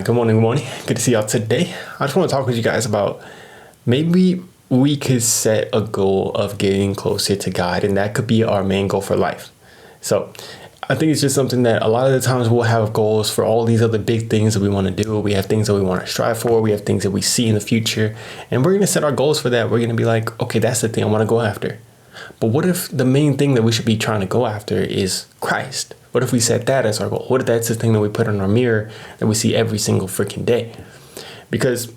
Good morning, good morning. Good to see y'all today. I just want to talk with you guys about maybe we could set a goal of getting closer to God, and that could be our main goal for life. So I think it's just something that a lot of the times we'll have goals for all these other big things that we want to do. We have things that we want to strive for. We have things that we see in the future, and we're going to set our goals for that. We're going to be like, okay, that's the thing I want to go after. But what if the main thing that we should be trying to go after is Christ? What if we set that as our goal? What if that's the thing that we put in our mirror that we see every single freaking day? Because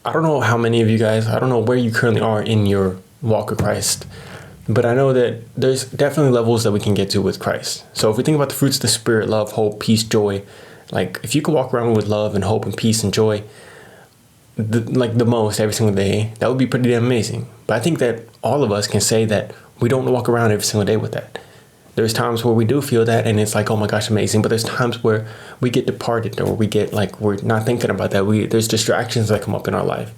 I don't know how many of you guys, I don't know where you currently are in your walk with Christ, but I know that there's definitely levels that we can get to with Christ. So if we think about the fruits of the Spirit, love, hope, peace, joy, like if you could walk around with love and hope and peace and joy, the most every single day, that would be pretty damn amazing. But I think that all of us can say that we don't walk around every single day with that. There's times where we do feel that and it's like, oh my gosh, amazing. But there's times where we get departed or we get like, we're not thinking about that. There's distractions that come up in our life.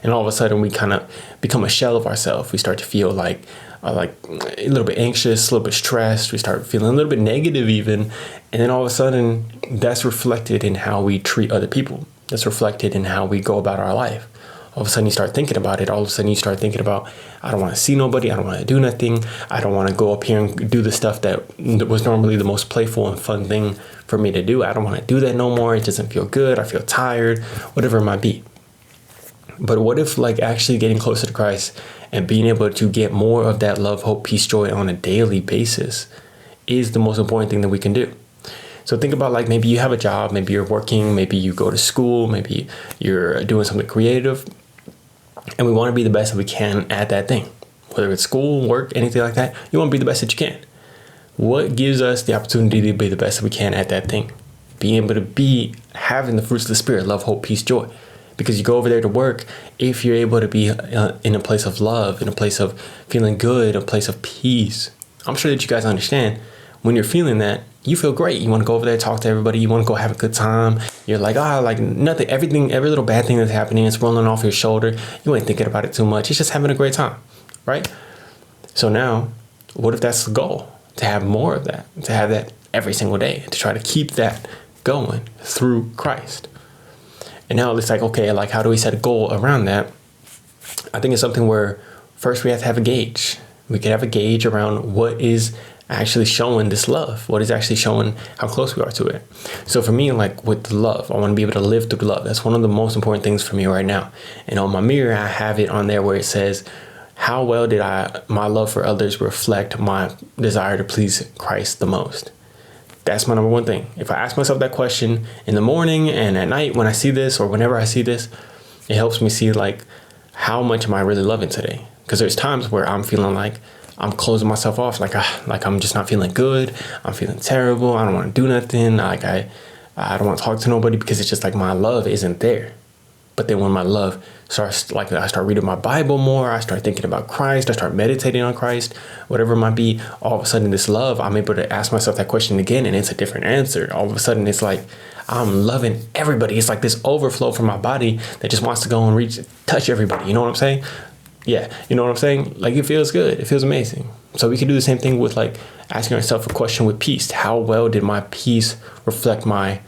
And all of a sudden we kind of become a shell of ourselves. We start to feel like a little bit anxious, a little bit stressed. We start feeling a little bit negative even. And then all of a sudden that's reflected in how we treat other people. That's reflected in how we go about our life. All of a sudden you start thinking about it. All of a sudden you start thinking about, I don't want to see nobody. I don't want to do nothing. I don't want to go up here and do the stuff that was normally the most playful and fun thing for me to do. I don't want to do that no more. It doesn't feel good. I feel tired, whatever it might be. But what if like actually getting closer to Christ and being able to get more of that love, hope, peace, joy on a daily basis is the most important thing that we can do? So think about like maybe you have a job, maybe you're working, maybe you go to school, maybe you're doing something creative, and we want to be the best that we can at that thing. Whether it's school, work, anything like that, you want to be the best that you can. What gives us the opportunity to be the best that we can at that thing? Being able to be having the fruits of the Spirit, love, hope, peace, joy. Because you go over there to work, if you're able to be in a place of love, in a place of feeling good, a place of peace, I'm sure that you guys understand when you're feeling that, you feel great. You want to go over there, talk to everybody. You want to go have a good time. You're like, nothing, everything, every little bad thing that's happening is rolling off your shoulder. You ain't thinking about it too much. It's just having a great time, right? So now, what if that's the goal? To have more of that, to have that every single day, to try to keep that going through Christ. And now it's like, okay, like how do we set a goal around that? I think it's something where first we have to have a gauge. We could have a gauge around what is actually showing this love, what is actually showing how close we are to it. So for me, like with the love, I want to be able to live through love. That's one of the most important things for me right now. And on my mirror, I have it on there where it says, how well did my love for others reflect my desire to please Christ the most? That's my number one thing. If I ask myself that question in the morning and at night when I see this or whenever I see this, it helps me see like, how much am I really loving today? Because there's times where I'm feeling like I'm closing myself off, like I'm just not feeling good. I'm feeling terrible. I don't want to do nothing. Like I don't want to talk to nobody because it's just like my love isn't there. But then when my love starts, like I start reading my Bible more, I start thinking about Christ, I start meditating on Christ, whatever it might be, all of a sudden this love, I'm able to ask myself that question again and it's a different answer. All of a sudden it's like, I'm loving everybody. It's like this overflow from my body that just wants to go and touch everybody. You know what I'm saying? Yeah, you know what I'm saying? Like it feels good. It feels amazing. So we can do the same thing with like asking ourselves a question with peace. How well did my peace reflect my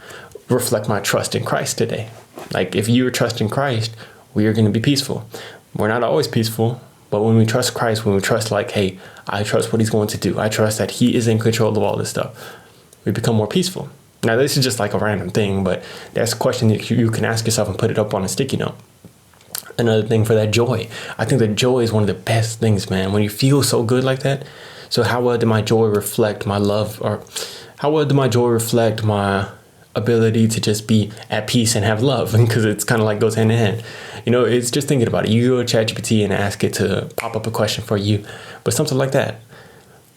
trust in Christ today? Like if you're trusting Christ, we are going to be peaceful. We're not always peaceful, but when we trust Christ, when we trust like, hey, I trust what he's going to do. I trust that he is in control of all this stuff. We become more peaceful. Now, this is just like a random thing, but that's a question that you can ask yourself and put it up on a sticky note. Another thing for that joy. I think that joy is one of the best things, man. When you feel so good like that. So how well did my joy reflect my love, or how well did my joy reflect my ability to just be at peace and have love? Because it's kind of like goes hand in hand. You know, it's just thinking about it. You go to ChatGPT and ask it to pop up a question for you, but something like that.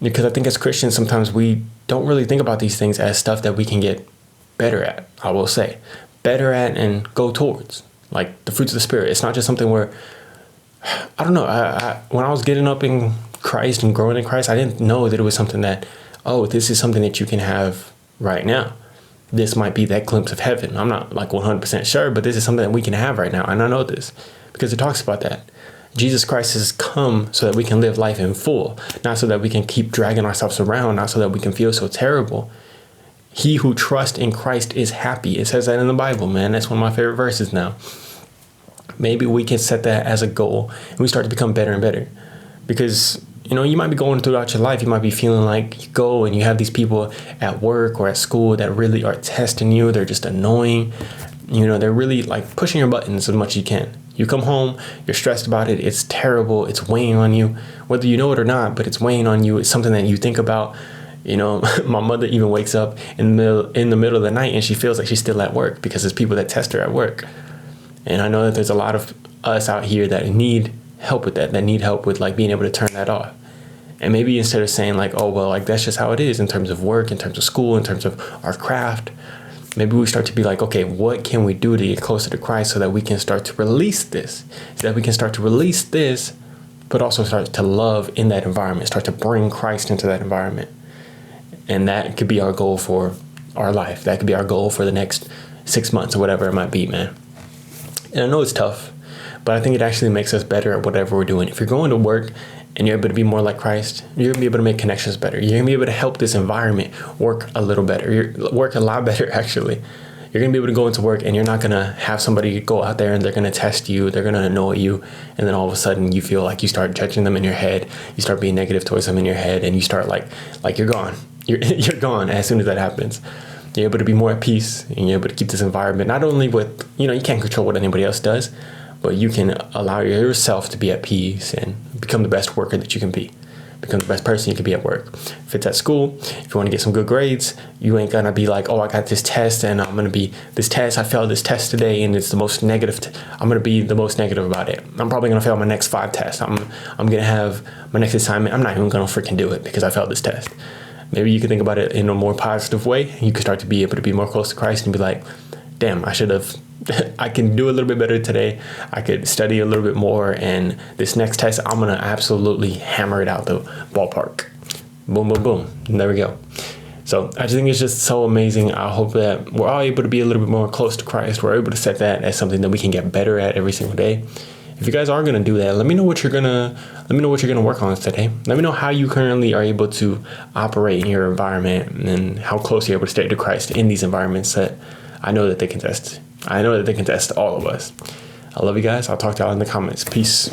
Because I think as Christians, sometimes we don't really think about these things as stuff that we can get better at, I will say. Better at and go towards. Like the fruits of the Spirit. It's not just something where, I don't know, when I was getting up in Christ and growing in Christ, I didn't know that it was something that, oh, this is something that you can have right now. This might be that glimpse of heaven. I'm not like 100% sure, but this is something that we can have right now. And I know this because it talks about that. Jesus Christ has come so that we can live life in full, not so that we can keep dragging ourselves around, not so that we can feel so terrible. He who trusts in Christ is happy. It says that in the Bible, man. That's one of my favorite verses now. Maybe we can set that as a goal and we start to become better and better. Because, you might be going throughout your life. You might be feeling like you go and you have these people at work or at school that really are testing you. They're just annoying. They're really like pushing your buttons as much as you can. You come home, you're stressed about it. It's terrible. It's weighing on you, whether you know it or not, but it's weighing on you. It's something that you think about. My mother even wakes up in the middle of the night and she feels like she's still at work because there's people that test her at work. And I know that there's a lot of us out here that need help with that need help with like being able to turn that off. And maybe instead of saying like, oh, well, like that's just how it is in terms of work, in terms of school, in terms of our craft, maybe we start to be like, okay, what can we do to get closer to Christ so that we can start to release this, but also start to love in that environment, start to bring Christ into that environment. And that could be our goal for our life. That could be our goal for the next 6 months or whatever it might be, man. And I know it's tough, but I think it actually makes us better at whatever we're doing. If you're going to work and you're able to be more like Christ, you're going to be able to make connections better. You're going to be able to help this environment work a little better. Work a lot better, actually. You're going to be able to go into work and you're not going to have somebody go out there and they're going to test you. They're going to annoy you. And then all of a sudden you feel like you start judging them in your head. You start being negative towards them in your head and you start like you're gone. You're gone as soon as that happens. You're able to be more at peace and you're able to keep this environment, not only with, you can't control what anybody else does, but you can allow yourself to be at peace and become the best worker that you can be. Become the best person you can be at work. If it's at school, if you want to get some good grades, you ain't gonna be like, oh, I got this test and I'm gonna be this test. I failed this test today and it's the most negative. I'm gonna be the most negative about it. I'm probably gonna fail my next 5 tests. I'm gonna have my next assignment. I'm not even gonna freaking do it because I failed this test. Maybe you can think about it in a more positive way. You can start to be able to be more close to Christ and be like, damn, I can do a little bit better today. I could study a little bit more. And this next test, I'm going to absolutely hammer it out the ballpark. Boom, boom, boom. And there we go. So I just think it's just so amazing. I hope that we're all able to be a little bit more close to Christ. We're able to set that as something that we can get better at every single day. If you guys are going to do that, let me know what you're going to work on today. Let me know how you currently are able to operate in your environment and how close you're able to stay to Christ in these environments that I know that they can test. I know that they can test all of us. I love you guys. I'll talk to y'all in the comments. Peace.